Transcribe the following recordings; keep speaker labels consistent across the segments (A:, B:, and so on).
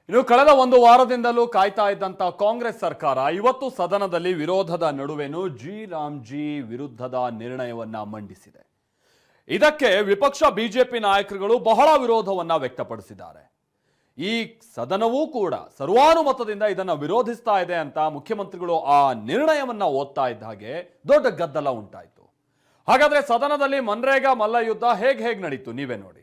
A: ಇನ್ನು ಕಳೆದ ಒಂದು ವಾರದಿಂದಲೂ ಕಾಯ್ತಾ ಇದ್ದಂತ ಕಾಂಗ್ರೆಸ್ ಸರ್ಕಾರ ಇವತ್ತು ಸದನದಲ್ಲಿ ವಿರೋಧದ ನಡುವೆನೂ ರಾಮ್ಜಿ ವಿರುದ್ಧದ ನಿರ್ಣಯವನ್ನ ಮಂಡಿಸಿದೆ. ಇದಕ್ಕೆ ವಿಪಕ್ಷ ಬಿಜೆಪಿ ನಾಯಕರುಗಳು ಬಹಳ ವಿರೋಧವನ್ನ ವ್ಯಕ್ತಪಡಿಸಿದ್ದಾರೆ. ಈ ಸದನವೂ ಕೂಡ ಸರ್ವಾನುಮತದಿಂದ ಇದನ್ನ ವಿರೋಧಿಸ್ತಾ ಇದೆ ಅಂತ ಮುಖ್ಯಮಂತ್ರಿಗಳು ಆ ನಿರ್ಣಯವನ್ನ ಓದ್ತಾ ಇದ್ದ ಹಾಗೆ ದೊಡ್ಡ ಗದ್ದಲ ಉಂಟಾಯಿತು. ಹಾಗಾದ್ರೆ ಸದನದಲ್ಲಿ ಮನ್ರೇಗಾ ಮಲ್ಲಯುದ್ಧ ಹೇಗೆ ನಡೀತು ನೀವೇ ನೋಡಿ.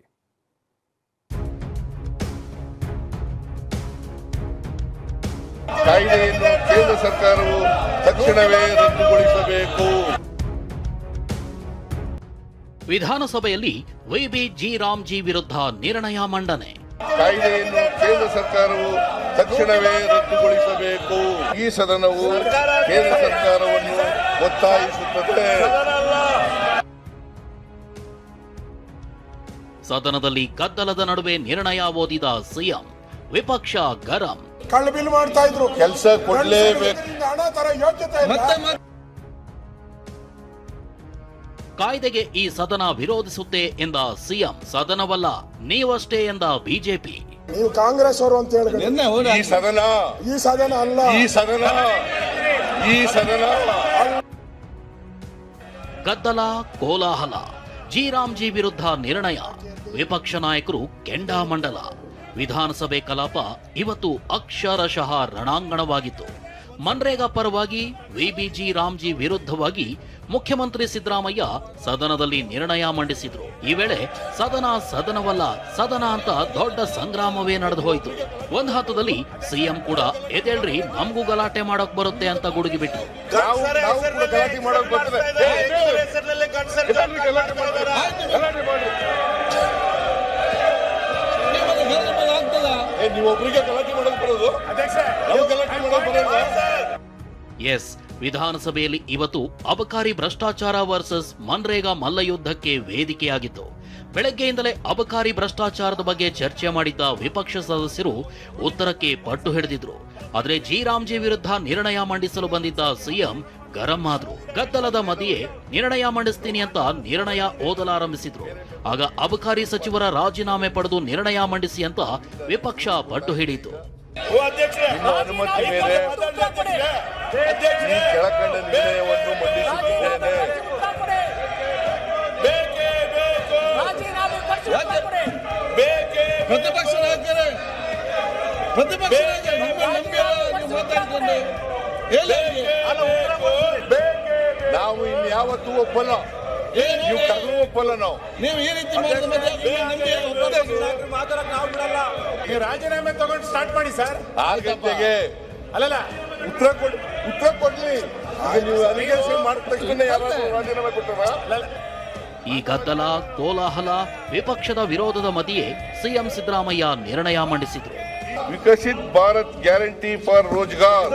B: ಕಾಯ್ದೆಯನ್ನು ಕೇಂದ್ರ ಸರ್ಕಾರವು ತಕ್ಷಣವೇ ರದ್ದುಗೊಳಿಸಬೇಕು.
C: ವಿಧಾನಸಭೆಯಲ್ಲಿ ವಿಬಿ ರಾಮ್ಜಿ ವಿರುದ್ಧ ನಿರ್ಣಯ ಮಂಡನೆ.
B: ಕಾಯ್ದೆಯನ್ನು ಕೇಂದ್ರ ಸರ್ಕಾರವು ತಕ್ಷಣವೇ ರದ್ದುಗೊಳಿಸಬೇಕು. ಈ ಸದನವು ಕೇಂದ್ರ ಸರ್ಕಾರವನ್ನು ಒತ್ತಾಯಿಸುತ್ತದೆ.
C: ಸದನದಲ್ಲಿ ಗದ್ದಲದ ನಡುವೆ ನಿರ್ಣಯ ಓದಿದ ಸಿಎಂ, ವಿಪಕ್ಷ ಗರಂ.
D: ಕಳ್ಳ ಬಿಲ್ ಮಾಡ್ತಾ ಇದ್ರು,
B: ಕೆಲಸ ಕೊಡಲೇಬೇಕು.
D: ಹಣ ತರ ಯೋಗ್ಯತೆ ಇಲ್ಲ.
C: ಕಾಯ್ದೆಗೆ ಈ ಸದನ ವಿರೋಧಿಸುತ್ತೆ ಎಂದ ಸಿಎಂ, ಸದನವಲ್ಲ ನೀವಷ್ಟೇ ಎಂದ ಬಿಜೆಪಿ.
D: ನೀವು ಕಾಂಗ್ರೆಸ್ ಅವರು ಅಂತ ಹೇಳಿದ್ರೆ
B: ಈ ಸದನ
D: ಅಲ್ಲ,
B: ಈ ಸದನ
C: ಗದ್ದಲ, ಕೋಲಾಹಲ. ರಾಮ್ಜಿ ವಿರುದ್ಧ ನಿರ್ಣಯ, ವಿಪಕ್ಷ ನಾಯಕರು ಕೆಂಡಾಮಂಡಲ. ವಿಧಾನಸಭೆ ಕಲಾಪ ಇವತ್ತು ಅಕ್ಷರಶಃ ರಣಾಂಗಣವಾಗಿತ್ತು. ಮನ್ರೇಗಾ ಪರವಾಗಿ ವಿಬಿ ರಾಮ್ಜಿ ವಿರುದ್ಧವಾಗಿ ಮುಖ್ಯಮಂತ್ರಿ ಸಿದ್ದರಾಮಯ್ಯ ಸದನದಲ್ಲಿ ನಿರ್ಣಯ ಮಂಡಿಸಿದ್ರು. ಈ ವೇಳೆ ಸದನವಲ್ಲ ಸದನ ಅಂತ ದೊಡ್ಡ ಸಂಗ್ರಾಮವೇ ನಡೆದು ಹೋಯಿತು. ಒಂದ್ ಹಂತದಲ್ಲಿ ಸಿಎಂ ಕೂಡ ಎದೇಳ್ರಿ ನಮಗೂ ಗಲಾಟೆ ಮಾಡಕ್ ಬರುತ್ತೆ ಅಂತ ಗುಡುಗಿಬಿಟ್ರು. ಎಸ್, ವಿಧಾನಸಭೆಯಲ್ಲಿ ಇವತ್ತು ಅಬಕಾರಿ ಭ್ರಷ್ಟಾಚಾರ ವರ್ಸಸ್ ಮನ್ರೇಗಾ ಮಲ್ಲಯುದ್ಧಕ್ಕೆ ವೇದಿಕೆಯಾಗಿತ್ತು. ಬೆಳಗ್ಗೆಯಿಂದಲೇ ಅಬಕಾರಿ ಭ್ರಷ್ಟಾಚಾರದ ಬಗ್ಗೆ ಚರ್ಚೆ ಮಾಡಿದ್ದ ವಿಪಕ್ಷ ಸದಸ್ಯರು ಉತ್ತರಕ್ಕೆ ಪಟ್ಟು ಹಿಡಿದಿದ್ರು. ಆದರೆ ರಾಮ್ಜಿ ವಿರುದ್ಧ ನಿರ್ಣಯ ಮಂಡಿಸಲು ಬಂದಿದ್ದ ಸಿಎಂ ಗರಂ ಆದ್ರು. ಗದ್ದಲದ ಮಧ್ಯೆ ನಿರ್ಣಯ ಮಂಡಿಸ್ತೀನಿ ಅಂತ ನಿರ್ಣಯ ಓದಲಾರಂಭಿಸಿದ್ರು. ಆಗ ಅಬಕಾರಿ ಸಚಿವರ ರಾಜೀನಾಮೆ ಪಡೆದು ನಿರ್ಣಯ ಮಂಡಿಸಿ ಅಂತ ವಿಪಕ್ಷ ಪಟ್ಟು ಹಿಡಿಯಿತು.
B: ಅನುಮತಿ ಮೇಲೆ ಈ ಕೆಳಕಂಡ ನಿರ್ಣಯವನ್ನು ಮಂಡಿಸುತ್ತಿದ್ದೇನೆ. ನಾವು ಇನ್ಯಾವತ್ತೂ ಒಪ್ಪಲ್ಲ, ನೀವು ಕರೆದು ಒಪ್ಪಲ್ಲ. ನಾವು
D: ಈ ರೀತಿ ರಾಜೀನಾಮೆ ತಗೊಂಡು ಸ್ಟಾರ್ಟ್ ಮಾಡಿ ಸರ್.
B: ಆ ಗಂಟೆಗೆ
D: ಅಲ್ಲಲ್ಲ
B: ಉತ್ತರ ಕೊಡ್ಲಿ. ನೀವು ಅಲಿಗೇಷನ್ ಮಾಡಿದ ತಕ್ಷಣ ಯಾರಾದ್ರೂ ರಾಜೀನಾಮೆ ಕೊಟ್ಟರ?
C: ಈ ಗದ್ದಲ, ಕೋಲಾಹಲ, ವಿಪಕ್ಷದ ವಿರೋಧದ ಮಧ್ಯೆ ಸಿಎಂ ಸಿದ್ದರಾಮಯ್ಯ ನಿರ್ಣಯ ಮಂಡಿಸಿದ್ರು.
B: ವಿಕಸಿತ್ ಭಾರತ್ ಗ್ಯಾರಂಟಿ ಫಾರ್ ರೋಜ್ಗಾರ್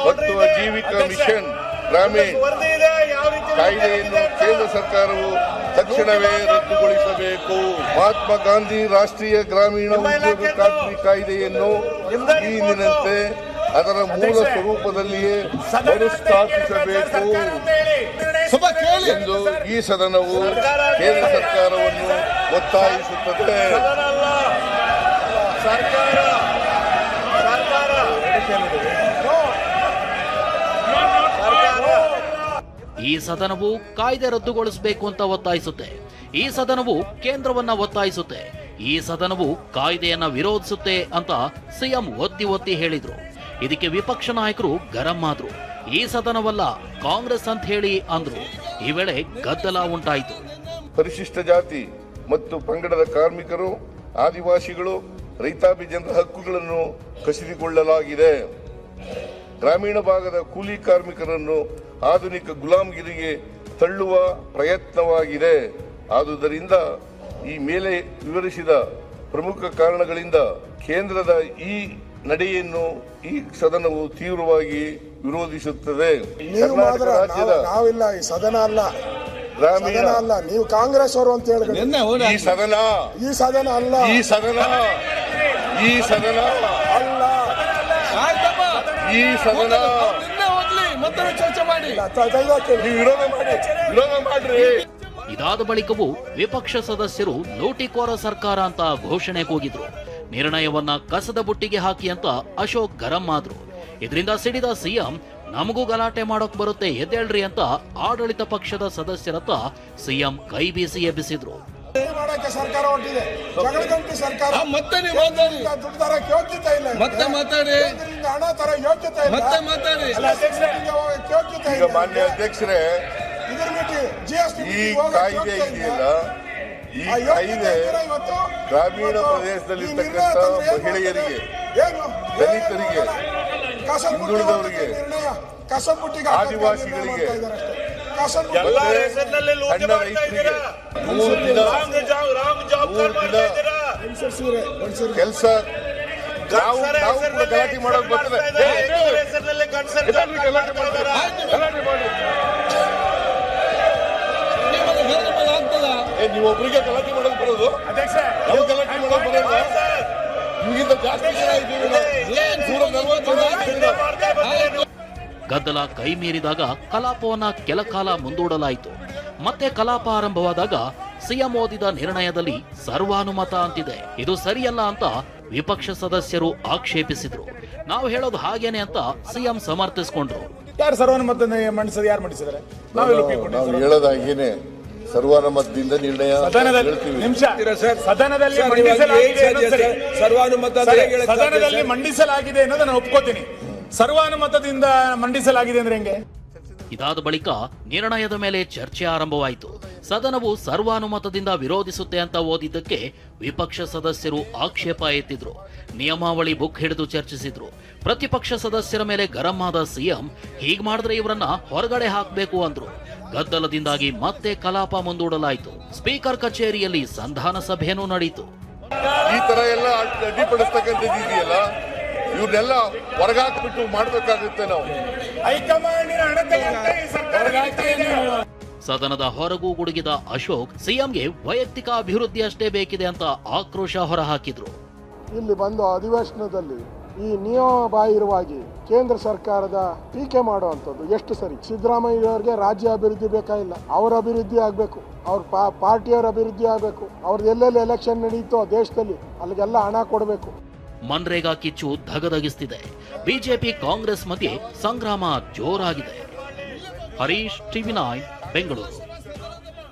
B: ಮತ್ತು ಆಜೀವಿಕಾ ಮಿಷನ್ ಗ್ರಾಮೀಣ್ ಕಾಯ್ದೆಯನ್ನು ಕೇಂದ್ರ ಸರ್ಕಾರವು ತಕ್ಷಣವೇ ರದ್ದುಗೊಳಿಸಬೇಕು. ಮಹಾತ್ಮ ಗಾಂಧಿ ರಾಷ್ಟ್ರೀಯ ಗ್ರಾಮೀಣ ಉದ್ಯೋಗ ಖಾತ್ರಿ ಕಾಯ್ದೆಯನ್ನು ಈಗಿನಂತೆ ಅದರ ಮೂಲ ಸ್ವರೂಪದಲ್ಲಿಯೇ ಮರುಸ್ಥಾಪಿಸಬೇಕು ಎಂದು ಈ ಸದನವು ಕೇಂದ್ರ ಸರ್ಕಾರವನ್ನು ಒತ್ತಾಯಿಸುತ್ತದೆ.
C: ಈ ಸದನವು ಕಾಯ್ದೆ ರದ್ದುಗೊಳಿಸಬೇಕು ಅಂತ ಒತ್ತಾಯಿಸುತ್ತೆ. ಈ ಸದನವು ಕೇಂದ್ರವನ್ನ ಒತ್ತಾಯಿಸುತ್ತೆ. ಈ ಸದನವು ಕಾಯ್ದೆಯನ್ನ ವಿರೋಧಿಸುತ್ತೆ ಅಂತ ಸಿಎಂ ಒತ್ತಿ ಹೇಳಿದ್ರು. ಇದಕ್ಕೆ ವಿಪಕ್ಷ ನಾಯಕರು ಗರಂ ಆದ್ರು. ಈ ಸದನವಲ್ಲ ಕಾಂಗ್ರೆಸ್ ಅಂತ ಹೇಳಿ ಅಂದ್ರು. ಈ ವೇಳೆ ಗದ್ದಲ ಉಂಟಾಯಿತು.
B: ಪರಿಶಿಷ್ಟ ಜಾತಿ ಮತ್ತು ಪಂಗಡದ ಕಾರ್ಮಿಕರು, ಆದಿವಾಸಿಗಳು, ರೈತಾಪಿ ಜನರ ಹಕ್ಕುಗಳನ್ನು ಕಸಿದುಕೊಳ್ಳಲಾಗಿದೆ. ಗ್ರಾಮೀಣ ಭಾಗದ ಕೂಲಿ ಕಾರ್ಮಿಕರನ್ನು ಆಧುನಿಕ ಗುಲಾಮಗಿರಿಗೆ ತಳ್ಳುವ ಪ್ರಯತ್ನವಾಗಿದೆ. ಆದುದರಿಂದ ಈ ಮೇಲೆ ವಿವರಿಸಿದ ಪ್ರಮುಖ ಕಾರಣಗಳಿಂದ ಕೇಂದ್ರದ ಈ ನಡೆಯನ್ನು ಈ ಸದನವು ತೀವ್ರವಾಗಿ ವಿರೋಧಿಸುತ್ತದೆ. ಕರ್ನಾಟಕ ರಾಜ್ಯದ
D: ನಾವಿಲ್ಲ, ಈ ಸದನ ಅಲ್ಲ,
B: ಗ್ರಾಮೀಣ
D: ಅಲ್ಲ, ನೀವು ಕಾಂಗ್ರೆಸ್ ಅವರು ಅಂತ ಹೇಳಿದ್ರೆ
B: ಈ ಸದನ
D: ಅಲ್ಲ,
B: ಈ ಸದನ
D: ಅಲ್ಲ,
B: ಈ ಸದನ
D: ಚರ್ಚೆ ಮಾಡಿ
B: ವಿರೋಧ ಮಾಡ್ರಿ.
C: ಇದಾದ ಬಳಿಕವೂ ವಿಪಕ್ಷ ಸದಸ್ಯರು ಲೂಟಿಕೋರ ಸರ್ಕಾರ ಅಂತ ಘೋಷಣೆ ಕೂಗಿದ್ರು. ನಿರ್ಣಯವನ್ನ ಕಸದ ಬುಟ್ಟಿಗೆ ಹಾಕಿ ಅಂತ ಅಶೋಕ್ ಗರಂ ಆದ್ರು. ಇದರಿಂದ ಸಿಡಿದ ಸಿಎಂ ನಮಗೂ ಗಲಾಟೆ ಮಾಡೋಕ್ ಬರುತ್ತೆ ಎದ್ದೇಳ್ರಿ ಅಂತ ಆಡಳಿತ ಪಕ್ಷದ ಸದಸ್ಯರತ್ತ ಸಿಎಂ ಕೈ ಬೀಸಿ ಎಬ್ಬಿಸಿದ್ರು.
D: ಮಾಡಕ್ಕೆ ಸರ್ಕಾರ ಹೊರಟಿದೆ, ಜಗಳಗಂಟಿ ಸರ್ಕಾರ.
E: ಮತ್ತೆ ನೀವು ಮಾತಾಡಿ,
D: ದುಡ್ಡು ತರಕ್ಕೆ ಯೋಗ್ಯತೆ ಇಲ್ಲ,
E: ಮತ್ತೆ ಮಾತಾಡಿ,
D: ಕೇಂದ್ರದಿಂದ ಹಣ ತರ ಯೋಗ್ಯತೆ ಇಲ್ಲ,
E: ಮತ್ತೆ ಮಾತಾಡಿ.
D: ಯೋಗ್ಯತೆ
B: ಈಗ
D: ಇಲ್ಲ.
B: ಮಾನ್ಯ ಅಧ್ಯಕ್ಷರೇ,
D: ಇದ್ರ ಮಿತಿ GST
B: ಈ ಕಾಯ್ದೆ ಇದೆಯಲ್ಲ, ಈ ಕಾಯ್ದೆ ಗ್ರಾಮೀಣ ಪ್ರದೇಶದಲ್ಲಿರ್ತಕ್ಕಂಥ ಮಹಿಳೆಯರಿಗೆ, ದಲಿತರಿಗೆ, ಹಿಂದುಳಿದವರಿಗೆ, ಆದಿವಾಸಿಗಳಿಗೆ, ಸಣ್ಣ ರೈತರಿಗೆ 3 ದಿನ ಕೆಲಸ ನಾವು ಕೂಡ ಗಲಾಟೆ ಮಾಡೋಕೆ ಬರ್ತದೆ. ಗಲಾಟೆ ಮಾಡಿ ನೀವೊಬ್ಬರಿಗೆ ಗಲಾಟೆ ಮಾಡೋದು ಬರೋದು, ನಾವು ಗಲಾಟೆ ಮಾಡೋದು ಬರೋದು. ನಿಮಗಿಂತ ಜಾಸ್ತಿ ಜನ ಇದ್ದೀವಿ ನಾವು.
C: ಗದ್ದಲ ಕೈ ಮೀರಿದಾಗ ಕಲಾಪವನ್ನ ಕೆಲಕಾಲ ಮುಂದೂಡಲಾಯಿತು. ಮತ್ತೆ ಕಲಾಪ ಆರಂಭವಾದಾಗ ಸಿಎಂ ಓದಿದ ನಿರ್ಣಯದಲ್ಲಿ ಸರ್ವಾನುಮತ ಅಂತಿದೆ. ಇದು ಸರಿಯಲ್ಲ ಅಂತ ವಿಪಕ್ಷ ಸದಸ್ಯರು ಆಕ್ಷೇಪಿಸಿದ್ರು. ನಾವು ಹೇಳೋದು ಹಾಗೇನೆ ಅಂತ ಸಿಎಂ ಸಮರ್ಥಿಸಿಕೊಂಡ್ರು.
D: ಯಾರು ಸರ್ವಾನುಮತ ಮಂಡಿಸಿದ್ರೆ ಯಾರು ಮಂಡಿಸಿದ್ದಾರೆ?
B: ನಾವು ಹೇಳೋದಾಗೇನೆ ಸರ್ವಾನುಮತದಿಂದ ನಿರ್ಣಯ
D: ಸದನದಲ್ಲಿ ಮಂಡಿಸಲಾಗಿದೆ ಅನ್ನೋದು ನಾನು ಒಪ್ಕೋತೀನಿ. ಸರ್ವಾನುಮತದಿಂದ ಮಂಡಿಸಲಾಗಿದೆ ಅಂದ್ರೆ ಹೆಂಗೆ?
C: ಇದಾದ ಬಳಿಕ ನಿರ್ಣಯದ ಮೇಲೆ ಚರ್ಚೆ ಆರಂಭವಾಯಿತು. ಸದನವು ಸರ್ವಾನುಮತದಿಂದ ವಿರೋಧಿಸುತ್ತೆ ಅಂತ ಓದಿದ್ದಕ್ಕೆ ವಿಪಕ್ಷ ಸದಸ್ಯರು ಆಕ್ಷೇಪ ಎತ್ತಿದ್ರು. ನಿಯಮಾವಳಿ ಬುಕ್ ಹಿಡಿದು ಚರ್ಚಿಸಿದ್ರು. ಪ್ರತಿಪಕ್ಷ ಸದಸ್ಯರ ಮೇಲೆ ಗರಂ ಆದ ಸಿಎಂ ಹೀಗ್ ಮಾಡಿದ್ರೆ ಇವರನ್ನ ಹೊರಗಡೆ ಹಾಕಬೇಕು ಅಂದ್ರು. ಗದ್ದಲದಿಂದಾಗಿ ಮತ್ತೆ ಕಲಾಪ ಮುಂದೂಡಲಾಯಿತು. ಸ್ಪೀಕರ್ ಕಚೇರಿಯಲ್ಲಿ ಸಂಧಾನ ಸಭೆಯೂ ನಡೆಯಿತು.
B: ಈ ತರ ಎಲ್ಲ ಅಡ್ಡಿಪಡಿಸ್ತಕ್ಕಂಥದ್ದು ಇದೆಯಲ್ಲ, ಇವ್ರನ್ನೆಲ್ಲ ಹೊರಗಾಕ್ಬಿಟ್ಟು ಮಾಡ್ಬೇಕಾಗುತ್ತೆ ನಾವು.
C: ಸದನದ ಹೊರಗೂ ಗುಡುಗಿದ ಅಶೋಕ್ ಸಿಎಂಗೆ ವೈಯಕ್ತಿಕ ಅಭಿವೃದ್ಧಿ ಅಷ್ಟೇ ಬೇಕಿದೆ ಅಂತ ಆಕ್ರೋಶ ಹೊರಹಾಕಿದ್ರು.
D: ಇಲ್ಲಿ ಬಂದು ಅಧಿವೇಶನದಲ್ಲಿ ಈ ನಿಯಮಬಾಹಿರವಾಗಿ ಕೇಂದ್ರ ಸರ್ಕಾರದ ಟೀಕೆ ಮಾಡುವಂಥದ್ದು ಎಷ್ಟು ಸರಿ? ಸಿದ್ದರಾಮಯ್ಯವರಿಗೆ ರಾಜ್ಯ ಅಭಿವೃದ್ಧಿ ಬೇಕಾಗಿಲ್ಲ, ಅವರ ಅಭಿವೃದ್ಧಿ ಆಗಬೇಕು, ಅವ್ರ ಪಾರ್ಟಿಯವರ ಅಭಿವೃದ್ಧಿ ಆಗಬೇಕು. ಅವ್ರದ್ದು ಎಲ್ಲೆಲ್ಲಿ ಎಲೆಕ್ಷನ್ ನಡೀತೋ ದೇಶದಲ್ಲಿ ಅಲ್ಲಿಗೆಲ್ಲ ಹಣ ಕೊಡಬೇಕು.
C: ಮನ್ರೇಗಾ ಕಿಚ್ಚು ಧಗಧಗಿಸ್ತಿದೆ. ಬಿಜೆಪಿ ಕಾಂಗ್ರೆಸ್ ಮಧ್ಯೆ ಸಂಗ್ರಾಮ ಜೋರಾಗಿದೆ. ಹರೀಶ್, ಟಿವಿ9 ಬೆಂಗಳೂರು.